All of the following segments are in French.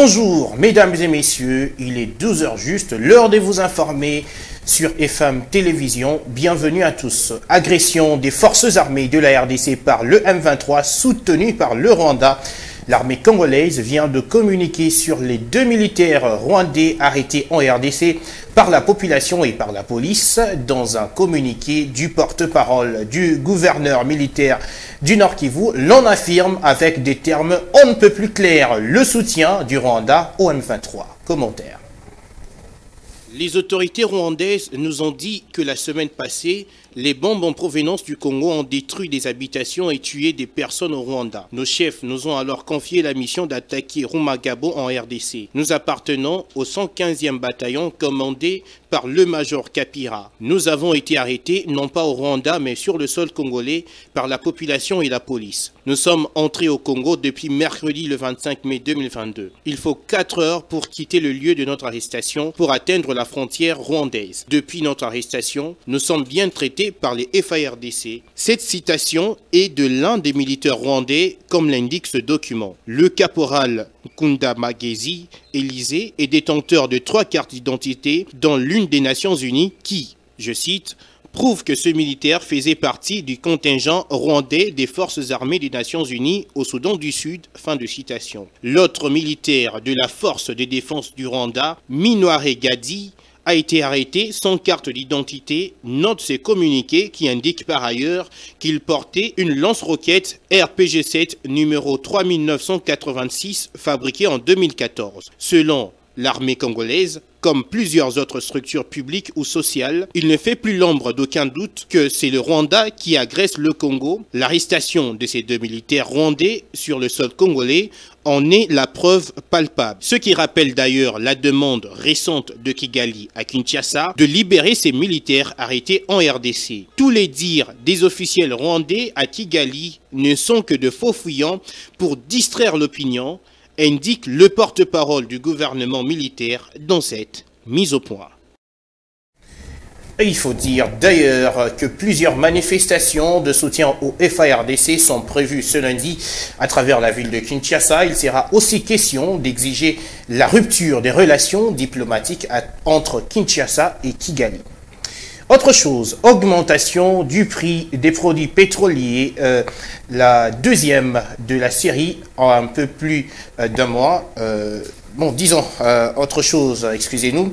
Bonjour mesdames et messieurs, il est 12 h juste, l'heure de vous informer sur FM Télévision. Bienvenue à tous. Agression des forces armées de la RDC par le M23 soutenu par le Rwanda. L'armée congolaise vient de communiquer sur les 2 militaires rwandais arrêtés en RDC par la population et par la police. Dans un communiqué du porte-parole du gouverneur militaire du Nord Kivu, l'on affirme avec des termes on ne peut plus clairs le soutien du Rwanda au M23. Commentaire. Les autorités rwandaises nous ont dit que la semaine passée, les bombes en provenance du Congo ont détruit des habitations et tué des personnes au Rwanda. Nos chefs nous ont alors confié la mission d'attaquer Rumagabo en RDC. Nous appartenons au 115e bataillon commandé par le major Kapira. Nous avons été arrêtés, non pas au Rwanda, mais sur le sol congolais, par la population et la police. Nous sommes entrés au Congo depuis mercredi le 25 mai 2022. Il faut 4 heures pour quitter le lieu de notre arrestation pour atteindre la frontière rwandaise. Depuis notre arrestation, nous sommes bien traités par les FARDC. Cette citation est de l'un des militaires rwandais, comme l'indique ce document. Le caporal Kunda Magezi Élysée est détenteur de 3 cartes d'identité dans l'une des Nations Unies qui, je cite, prouve que ce militaire faisait partie du contingent rwandais des forces armées des Nations Unies au Soudan du Sud. Fin de citation. L'autre militaire de la force de défense du Rwanda, Minoire Gadi, a été arrêté sans carte d'identité, note ses communiqués qui indiquent par ailleurs qu'il portait une lance-roquette RPG-7 numéro 3986 fabriquée en 2014. Selon l'armée congolaise, comme plusieurs autres structures publiques ou sociales, il ne fait plus l'ombre d'aucun doute que c'est le Rwanda qui agresse le Congo. L'arrestation de ces 2 militaires rwandais sur le sol congolais en est la preuve palpable. Ce qui rappelle d'ailleurs la demande récente de Kigali à Kinshasa de libérer ces militaires arrêtés en RDC. Tous les dires des officiels rwandais à Kigali ne sont que de faux fuyants pour distraire l'opinion, indique le porte-parole du gouvernement militaire dans cette mise au point. Et il faut dire d'ailleurs que plusieurs manifestations de soutien au FARDC sont prévues ce lundi à travers la ville de Kinshasa. Il sera aussi question d'exiger la rupture des relations diplomatiques entre Kinshasa et Kigali. Autre chose, augmentation du prix des produits pétroliers, la deuxième de la série en un peu plus d'un mois. Autre chose, excusez-nous.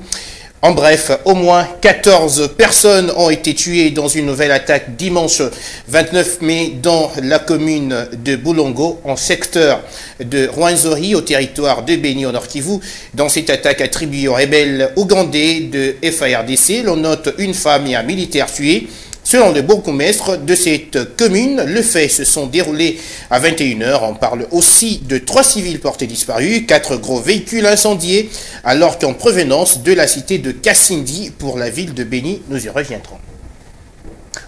En bref, au moins 14 personnes ont été tuées dans une nouvelle attaque dimanche 29 mai dans la commune de Boulongo, en secteur de Rwenzori, au territoire de Beni, au Nord Kivu. Dans cette attaque attribuée aux rebelles ougandais de FARDC, l'on note une femme et un militaire tués. Selon le bourgmestre de cette commune, les faits se sont déroulés à 21 h. On parle aussi de 3 civils portés disparus, 4 gros véhicules incendiés, alors qu'en provenance de la cité de Kassindi pour la ville de Beni, nous y reviendrons.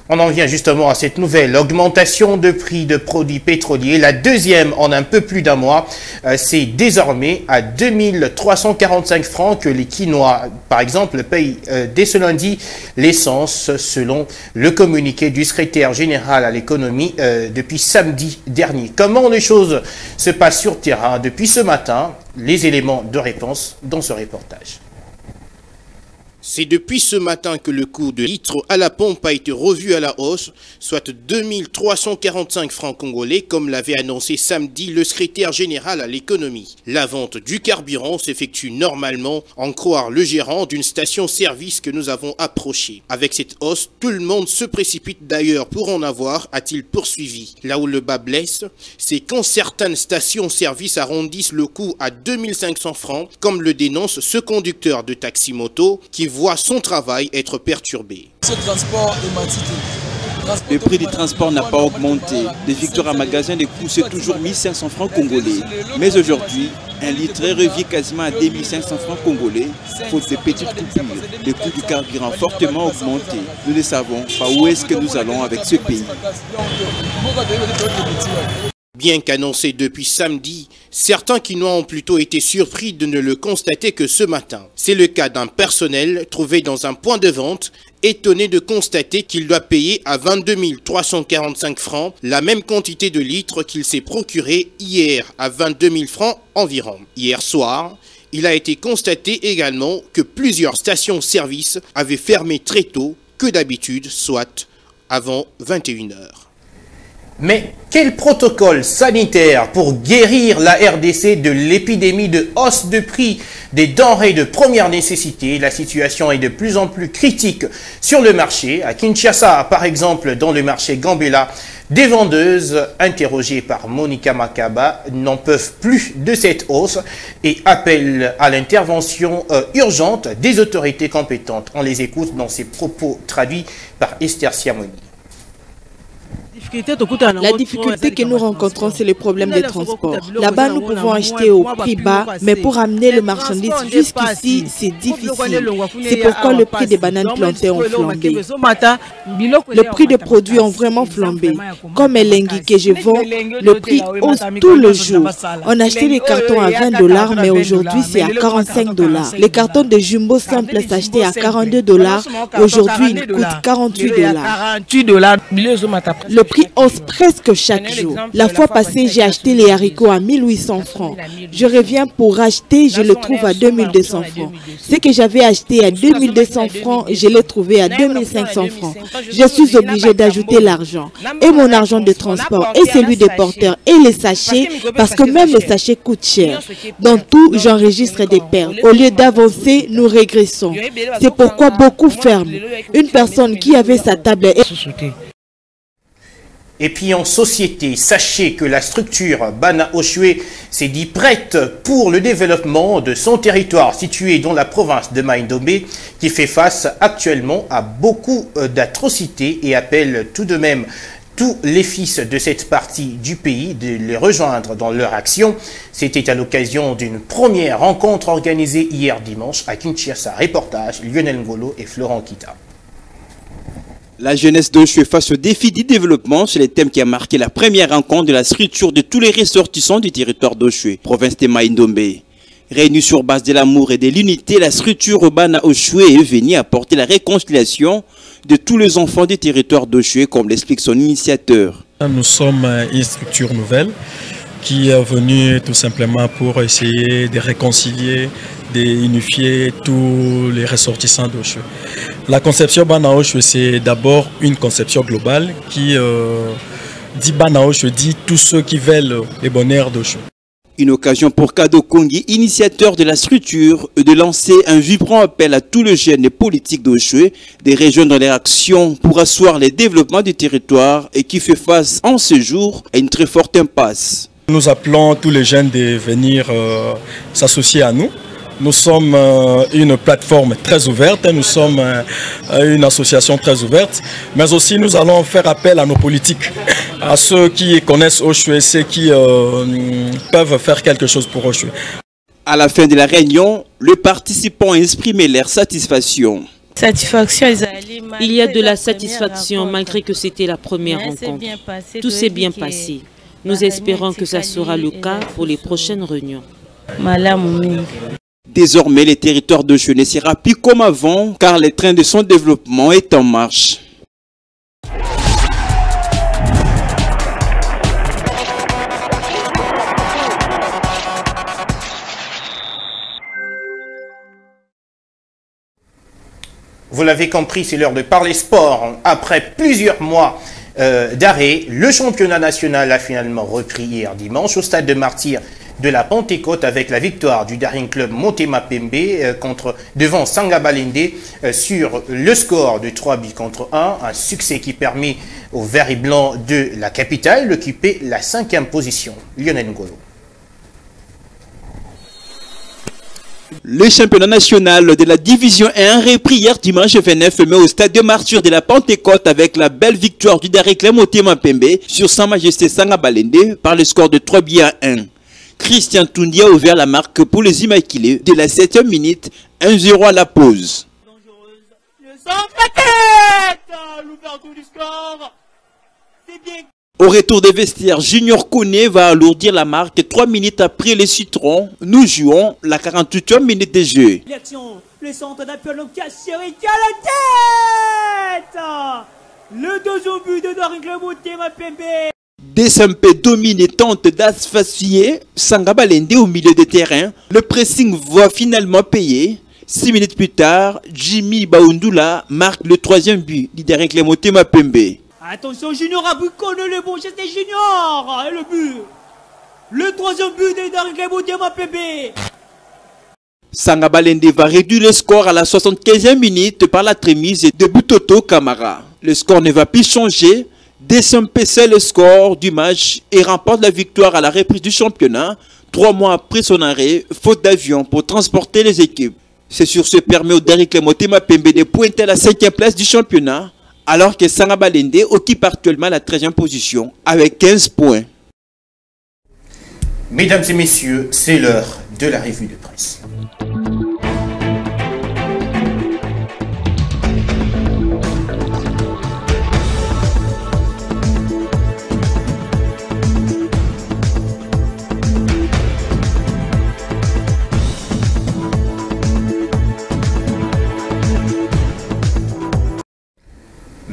On en vient justement à cette nouvelle augmentation de prix de produits pétroliers. La deuxième en un peu plus d'un mois, c'est désormais à 2345 francs que les Quinois, par exemple, payent dès ce lundi l'essence, selon le communiqué du secrétaire général à l'économie depuis samedi dernier. Comment les choses se passent sur terrain depuis ce matin? Les éléments de réponse dans ce reportage. C'est depuis ce matin que le coût de litre à la pompe a été revu à la hausse, soit 2345 francs congolais, comme l'avait annoncé samedi le secrétaire général à l'économie. La vente du carburant s'effectue normalement, en croire le gérant d'une station-service que nous avons approché. Avec cette hausse, tout le monde se précipite d'ailleurs pour en avoir, a-t-il poursuivi. Là où le bas blesse, c'est quand certaines stations-service arrondissent le coût à 2500 francs, comme le dénonce ce conducteur de taxi-moto qui voit son travail être perturbé. Ce transport est menti. Le prix du transport n'a pas augmenté. Des victoires à magasin de coûts, c'est toujours 1500 francs congolais. Mais aujourd'hui, un litre revient quasiment à 2500 francs congolais, faute de petites coupures. Le coût du carburant a fortement augmenté. Nous ne savons pas où est-ce que nous allons avec ce pays. Bien qu'annoncé depuis samedi, certains Quinois ont plutôt été surpris de ne le constater que ce matin. C'est le cas d'un personnel trouvé dans un point de vente étonné de constater qu'il doit payer à 22 345 francs la même quantité de litres qu'il s'est procuré hier à 22 000 francs environ. Hier soir, il a été constaté également que plusieurs stations-service avaient fermé très tôt que d'habitude, soit avant 21 h. Mais quel protocole sanitaire pour guérir la RDC de l'épidémie de hausse de prix des denrées de première nécessité? La situation est de plus en plus critique sur le marché. À Kinshasa, par exemple, dans le marché Gambela, des vendeuses interrogées par Monica Makaba n'en peuvent plus de cette hausse et appellent à l'intervention urgente des autorités compétentes. On les écoute dans ces propos traduits par Esther Siamoni. La difficulté que nous rencontrons, c'est le problème des transports. Là-bas, nous pouvons acheter au prix bas, mais pour amener le marchandise jusqu'ici, c'est difficile. C'est pourquoi le prix des bananes plantées ont flambé. Le prix des produits ont vraiment flambé. Comme Elengi que je vends, le prix hausse tout le jour. On achetait les cartons à 20 $, mais aujourd'hui, c'est à 45 $. Les cartons de Jumbo Simple s'achetaient à 42 $. Aujourd'hui, ils coûtent 48 $. Le prix hausse presque chaque jour. La fois passée, j'ai acheté les haricots à 1800 francs. Je reviens pour racheter, je le trouve à 2200 francs. Ce que j'avais acheté à 2200 francs, je l'ai trouvé à 2500 francs. Je suis obligé d'ajouter l'argent. Et mon argent de transport, et celui des porteurs, et les sachets, parce que même les sachets coûtent cher. Dans tout, j'enregistre des pertes. Au lieu d'avancer, nous régressons. C'est pourquoi beaucoup ferment. Une personne qui avait sa table est... Et puis en société, sachez que la structure Bana Oshwe s'est dit prête pour le développement de son territoire situé dans la province de Maïndombe qui fait face actuellement à beaucoup d'atrocités et appelle tout de même tous les fils de cette partie du pays de les rejoindre dans leur action. C'était à l'occasion d'une première rencontre organisée hier dimanche à Kinshasa. Reportage Lionel Ngolo et Florent Kita. La jeunesse d'Oshwe face au défi du développement, c'est le thème qui a marqué la première rencontre de la structure de tous les ressortissants du territoire d'Oshwe, province de Maïndombe. Réunie sur base de l'amour et de l'unité, la structure Bana Oshwe est venue apporter la réconciliation de tous les enfants du territoire d'Oshwe, comme l'explique son initiateur. Nous sommes une structure nouvelle qui est venue tout simplement pour essayer de réconcilier, d'unifier tous les ressortissants d'Oshwe. La conception Bana Oshwe, c'est d'abord une conception globale qui dit Bana Oshwe, dit tous ceux qui veulent le bonheur d'Oshwe. Une occasion pour Kado Kongi, initiateur de la structure, de lancer un vibrant appel à tous les jeunes politiques d'Oshwe de rejoindre leur action pour asseoir le développement du territoire et qui fait face en ce jour à une très forte impasse. Nous appelons tous les jeunes de venir s'associer à nous. Nous sommes une plateforme très ouverte, nous sommes une association très ouverte, mais aussi nous allons faire appel à nos politiques, à ceux qui connaissent Oshwe, ceux qui peuvent faire quelque chose pour Oshwe. À la fin de la réunion, les participants ont exprimé leur satisfaction. Il y a de la satisfaction malgré que c'était la première rencontre. Tout s'est bien passé. Nous espérons que ça sera le cas pour les prochaines réunions. Désormais, le territoire d'Oshwe ne sera plus comme avant car le train de son développement est en marche. Vous l'avez compris, c'est l'heure de parler sport. Après plusieurs mois d'arrêt, le championnat national a finalement repris hier dimanche au stade de Martyrs de la Pentecôte avec la victoire du Daring Club Motema Pembe devant Sangabalende sur le score de 3-1, un succès qui permet aux Verts et Blancs de la capitale d'occuper la 5e position. Lionel Ngolo. Le championnat national de la division 1 repris hier dimanche 29 mai au stade de Martyrs de la Pentecôte avec la belle victoire du Daring Club Motema Pembe sur Sa Majesté Sangabalende par le score de 3-1. Christian Toundi a ouvert la marque pour les Immaculés de la 7e minute, 1-0 à la pause. Au retour des vestiaires, Junior Kone va alourdir la marque 3 minutes après les Citrons. Nous jouons la 48e minute de jeu. sifflet centre d'appel donc Kasseri qui a la tête. Le deuxième but de Daring Motema Pembe. DSMP domine et tente d'asphyxier Sangabalende au milieu de terrain. Le pressing va finalement payer. 6 minutes plus tard, Jimmy Baundula marque le troisième but du Daring Motema Pembe. Attention, Junior Abou connaît le bon geste des Junior. Et le but. Le troisième but de Daring Motema Pembe. Sangabalende va réduire le score à la 75e minute par la trémise de Butoto Kamara. Le score ne va plus changer. DSMP c'est le score du match et remporte la victoire à la reprise du championnat 3 mois après son arrêt, faute d'avion pour transporter les équipes. C'est sur ce permet au Daring Motema Pembe de pointer à la 5e place du championnat, alors que Sangabalende occupe actuellement la 13e position avec 15 points. Mesdames et messieurs, c'est l'heure de la revue de presse.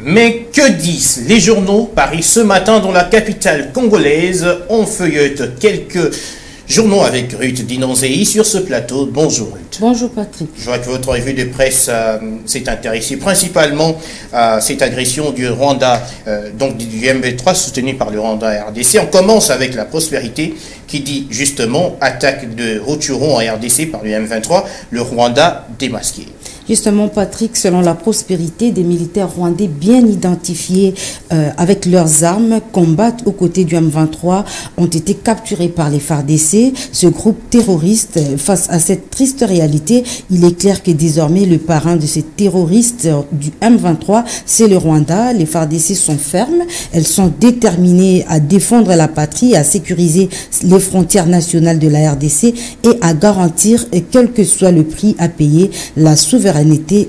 Mais que disent les journaux parus ce matin dans la capitale congolaise? On feuillette quelques journaux avec Ruth Dinonzei sur ce plateau. Bonjour Ruth. Bonjour Patrick. Je vois que votre revue de presse s'est intéressée principalement à cette agression du Rwanda, donc du M23 soutenu par le Rwanda RDC. On commence avec la prospérité qui dit justement attaque de Rutshuru en RDC par le M23, le Rwanda démasqué. Justement, Patrick, selon la prospérité, des militaires rwandais bien identifiés avec leurs armes combattent aux côtés du M23 ont été capturés par les FARDC. Ce groupe terroriste, face à cette triste réalité, il est clair que désormais le parrain de ces terroristes du M23, c'est le Rwanda. Les FARDC sont fermes, elles sont déterminées à défendre la patrie, à sécuriser les frontières nationales de la RDC et à garantir, quel que soit le prix à payer, la souveraineté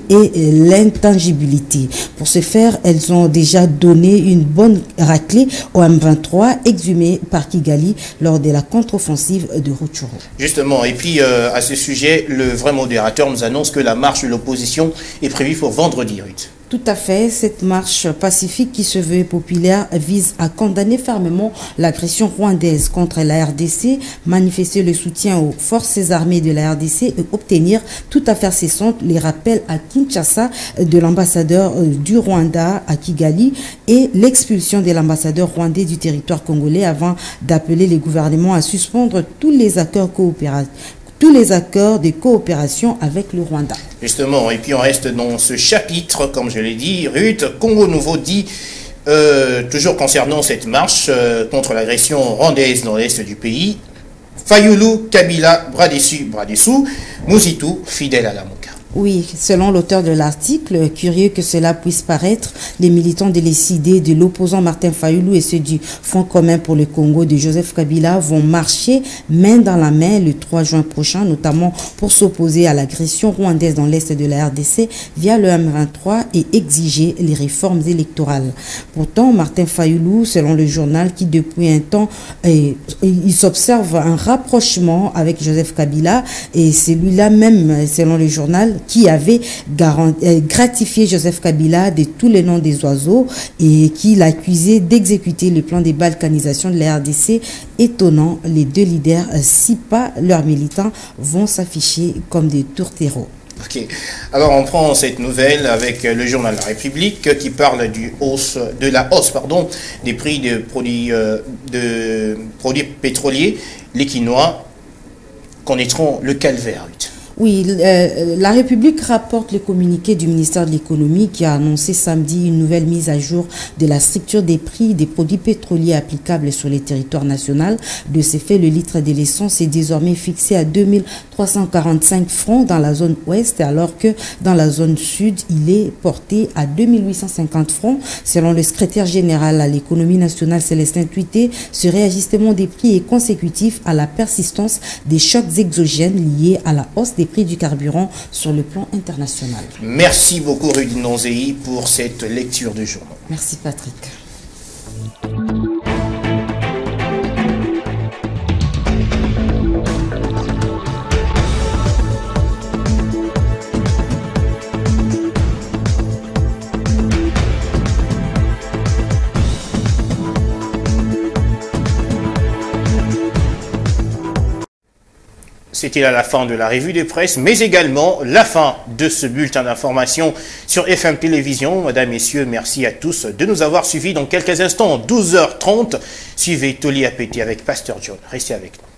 et l'intangibilité. Pour ce faire, elles ont déjà donné une bonne raclée au M23 exhumé par Kigali lors de la contre-offensive de Rutshuru. Justement, et puis à ce sujet, le vrai modérateur nous annonce que la marche de l'opposition est prévue pour vendredi, Ruth. Tout à fait, cette marche pacifique qui se veut populaire vise à condamner fermement l'agression rwandaise contre la RDC, manifester le soutien aux forces armées de la RDC et obtenir toute affaire cessante les rappels à Kinshasa de l'ambassadeur du Rwanda à Kigali et l'expulsion de l'ambassadeur rwandais du territoire congolais avant d'appeler les gouvernements à suspendre tous les accords de coopération avec le Rwanda. Justement, et puis on reste dans ce chapitre, comme je l'ai dit, Ruth, Congo Nouveau dit, toujours concernant cette marche contre l'agression rwandaise dans l'est du pays, Fayulu, Kabila, bras dessous, Mouzitou, fidèle à la Moka. Oui, selon l'auteur de l'article, curieux que cela puisse paraître, les militants décidés de l'opposant Martin Fayulu et ceux du Front commun pour le Congo de Joseph Kabila vont marcher main dans la main le 3 juin prochain, notamment pour s'opposer à l'agression rwandaise dans l'est de la RDC via le M23 et exiger les réformes électorales. Pourtant, Martin Fayulu, selon le journal, qui depuis un temps, il s'observe un rapprochement avec Joseph Kabila et c'est lui-là même, selon le journal, qui avait gratifié Joseph Kabila de tous les noms des oiseaux et qui l'accusait d'exécuter le plan de balkanisation de la RDC. Étonnant, les deux leaders, si pas leurs militants, vont s'afficher comme des tourtereaux. Ok, alors on prend cette nouvelle avec le journal La République qui parle de la hausse des prix de produits pétroliers. Les Quinois connaîtront le calvaire. Oui, la République rapporte le communiqué du ministère de l'économie qui a annoncé samedi une nouvelle mise à jour de la structure des prix des produits pétroliers applicables sur les territoires nationaux. De ce fait, le litre de l'essence est désormais fixé à 2345 francs dans la zone ouest, alors que dans la zone sud, il est porté à 2850 francs. Selon le secrétaire général à l'économie nationale, Célestin Tuité, ce réajustement des prix est consécutif à la persistance des chocs exogènes liés à la hausse des prix du carburant sur le plan international. Merci beaucoup Ruth Dinonzei pour cette lecture du journal. Merci Patrick. C'était là la fin de la revue de presse, mais également la fin de ce bulletin d'information sur FM Télévision. Mesdames, Messieurs, merci à tous de nous avoir suivis. Dans quelques instants, 12h30, suivez Toli Apété avec Pasteur John. Restez avec nous.